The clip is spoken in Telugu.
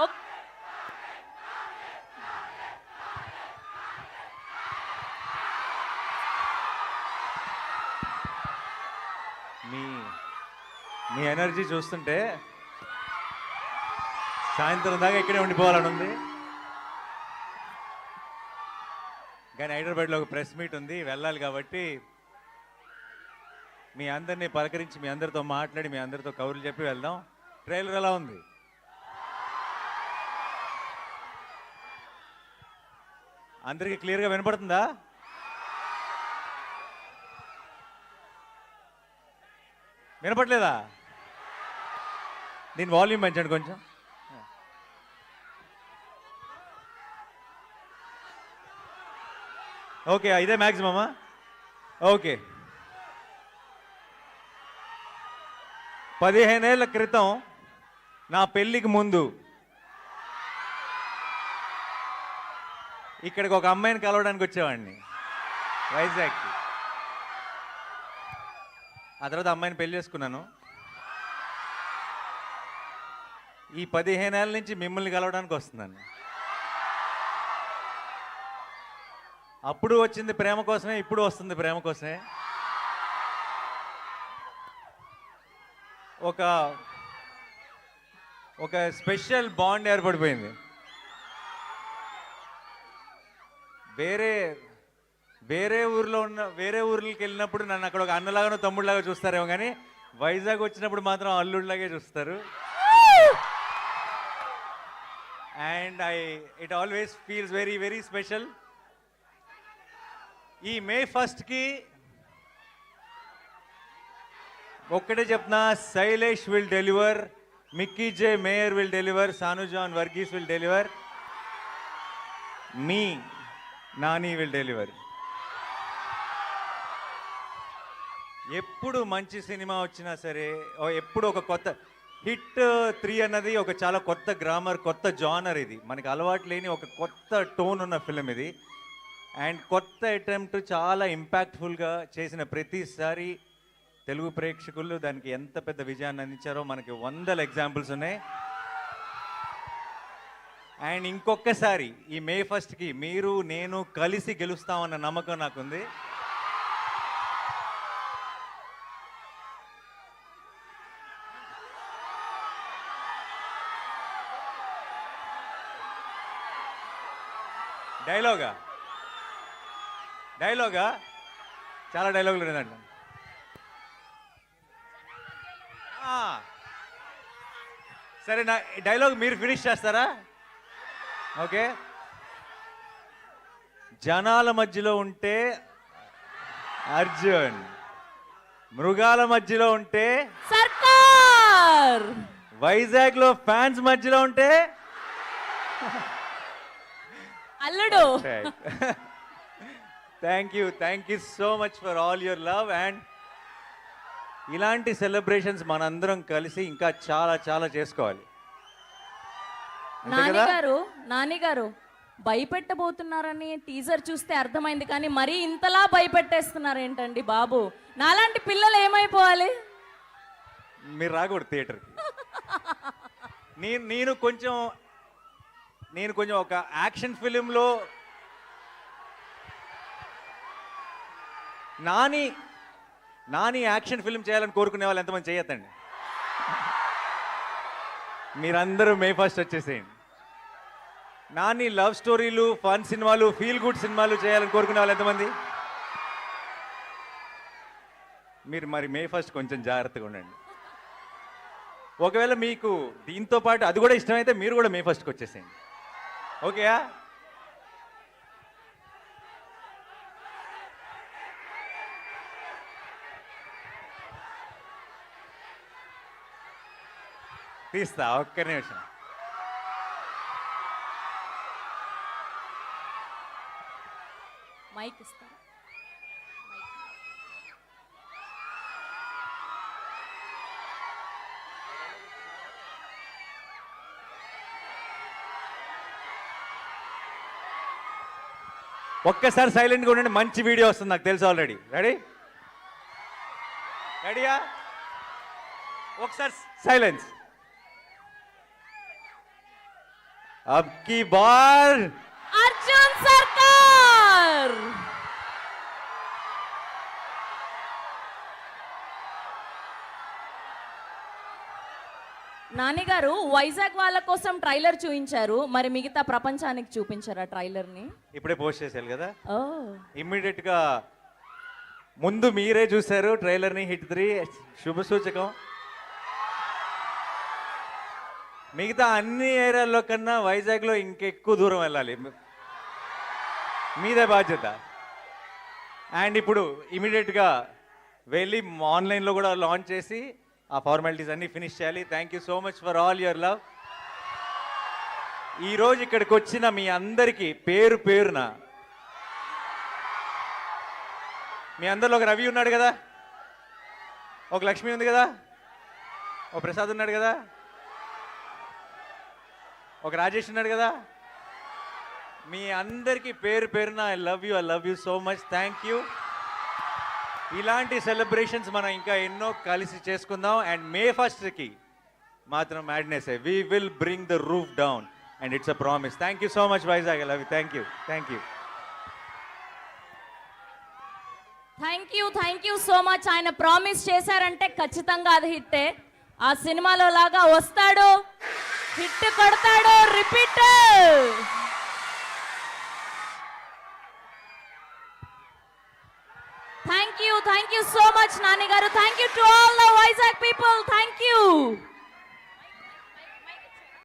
ఒక్- మీ మీ ఎనర్జీ చూస్తుంటే సాయంత్రం దాకా ఇక్కడే ఉండిపోవాలని ఉంది. కానీ హైదరాబాద్లో ఒక ప్రెస్ మీట్ ఉంది, వెళ్ళాలి. కాబట్టి మీ అందరినీ పలకరించి మీ అందరితో మాట్లాడి మీ అందరితో కబుర్లు చెప్పి వెళ్దాం. ట్రైలర్ ఎలా ఉంది? అందరికీ క్లియర్గా వినపడుతుందా? వినపట్లేదా? దీని వాల్యూమ్ పెంచండి కొంచెం. ఓకే, ఇదే మ్యాక్సిమమా? ఓకే. 15 ఏళ్ల క్రితం నా పెళ్ళికి ముందు ఇక్కడికి ఒక అమ్మాయిని కలవడానికి వచ్చేవాడిని, వైజాగ్కి. ఆ తర్వాత అమ్మాయిని పెళ్లి చేసుకున్నాను. ఈ 15 ఏళ్ళ నుంచి మిమ్మల్ని కలవడానికి వస్తున్నాను. అప్పుడు వచ్చింది ప్రేమ కోసమే, ఇప్పుడు వస్తుంది ప్రేమ కోసమే. ఒక ఒక స్పెషల్ బాండ్ ఏర్పడిపోయింది. వేరే వేరే ఊర్లకి వెళ్ళినప్పుడు నన్ను అక్కడ ఒక అన్నలాగానో తమ్ముళ్ళలాగా చూస్తారేమో, కానీ వైజాగ్ వచ్చినప్పుడు మాత్రం అల్లుడిలాగే చూస్తారు. And it always feels very very special. ఈ మే 1కి ఒక్కటే చెప్తున్నా, Shailesh will deliver, Mickey J Meyer will deliver, Sanu John Varghese will deliver, మీ నాని విల్ డెలివర్. ఎప్పుడు మంచి సినిమా వచ్చినా సరే, ఎప్పుడు ఒక కొత్త హిట్ 3 అన్నది ఒక చాలా కొత్త గ్రామర్, కొత్త జానర్. ఇది మనకి అలవాటు లేని ఒక కొత్త టోన్ ఉన్న ఫిలిం ఇది. అండ్ కొత్త అటెంప్ట్, చాలా ఇంపాక్ట్ఫుల్గా చేసిన ప్రతిసారి తెలుగు ప్రేక్షకులు దానికి ఎంత పెద్ద విజయాన్ని అందించారో మనకి 100 ఎగ్జాంపుల్స్ ఉన్నాయి. అండ్ ఇంకొకసారి ఈ మే 1కి మీరు నేను కలిసి గెలుస్తామన్న నమ్మకం నాకుంది. డైలాగా చాలా డైలాగులు లేదండి. సరే, నా డైలాగ్ మీరు ఫినిష్ చేస్తారా? ఓకే. జనాల మధ్యలో ఉంటే అర్జున్, మృగాల మధ్యలో ఉంటే సర్కార్, వైజాగ్లో ఫ్యాన్స్ మధ్యలో ఉంటే అల్లుడు. Thank you so much for all your love. And ఇలాంటి సెలబ్రేషన్స్ మనందరం కలిసి ఇంకా చాలా చాలా చేసుకోవాలి. నానిగారు భయపెట్టబోతున్నారని టీజర్ చూస్తే అర్థమైంది, కానీ మరీ ఇంతలా భయపెట్టేస్తున్నారు ఏంటండి బాబు? నాలాంటి పిల్లలు ఏమైపోవాలి? మీరు రాకూడదు థియేటర్కి. నేను కొంచెం ఒక యాక్షన్ ఫిలింలో నాని యాక్షన్ ఫిల్మ్ చేయాలని కోరుకునే వాళ్ళు ఎంతమంది చేయొద్దండి. మీరందరూ మే 1 వచ్చేసేయండి. నాని లవ్ స్టోరీలు, ఫన్ సినిమాలు, ఫీల్ గుడ్ సినిమాలు చేయాలని కోరుకునే వాళ్ళు ఎంతమంది? మీరు మరి మే 1 కొంచెం జాగ్రత్తగా ఉండండి. ఒకవేళ మీకు దీంతో పాటు అది కూడా ఇష్టమైతే మీరు కూడా మే 1కి వచ్చేసేయండి. ఓకేయా? తీస్తా, ఒక్క నిమిషం. మైక్ ఇస్తా. ఒక్కసారి సైలెంట్గా ఉండండి, మంచి వీడియో వస్తుంది నాకు తెలుసు ఆల్రెడీ. రెడీయా? ఒకసారి సైలెన్స్. అబ్ కీ బార్ అర్జున్ సర్కార్. నాన్నగారు వైజాగ్ వాళ్ళ కోసం ట్రైలర్ చూపించారు, మరి మిగతా ప్రపంచానికి చూపించారా ట్రైలర్ ని? ఇప్పుడే పోస్ట్ చేశారు కదా, ఓ ఇమ్మీడియట్ గా ముందు మీరే చూశారు ట్రైలర్ ని. హిట్ 3 శుభ సూచకం. మిగతా అన్ని ఏరియాల్లో కన్నా వైజాగ్ లో ఇంకెక్కువ దూరం వెళ్ళాలి, మీదే బాధ్యత. అండ్ ఇప్పుడు ఇమీడియట్ గా వెళ్ళి ఆన్లైన్ లో కూడా లాంచ్ చేసి ఆ ఫార్మాలిటీస్ అన్ని ఫినిష్ చేయాలి. Thank you so much for all your love. ఈరోజు ఇక్కడికి వచ్చిన మీ అందరికీ పేరు పేరున, మీ అందరిలో ఒక రవి ఉన్నాడు కదా, ఒక లక్ష్మి ఉంది కదా, ఒక ప్రసాద్ ఉన్నాడు కదా, ఒక రాజేష్ ఉన్నాడు కదా, మీ అందరికీ పేరు పేరున I love you so much. Thank you. ఇలాంటి సెలబ్రేషన్స్ మనం ఇంకా ఎన్నో కలిసి చేసుకుందాం. అండ్ May 1st మాత్రం madness, we will bring the roof down and it's a promise. Thank you so much Vizag, I love you. Thank you. Thank you so much. ఆయన ప్రామిస్ చేశారంటే ఖచ్చితంగా అది హిట్టే. ఆ సినిమాలో లాగా వస్తాడు, హిట్ కొడతాడు, repeat. Thank you so much నాన్నగారు. Thank you to all the Vizag people. Thank you.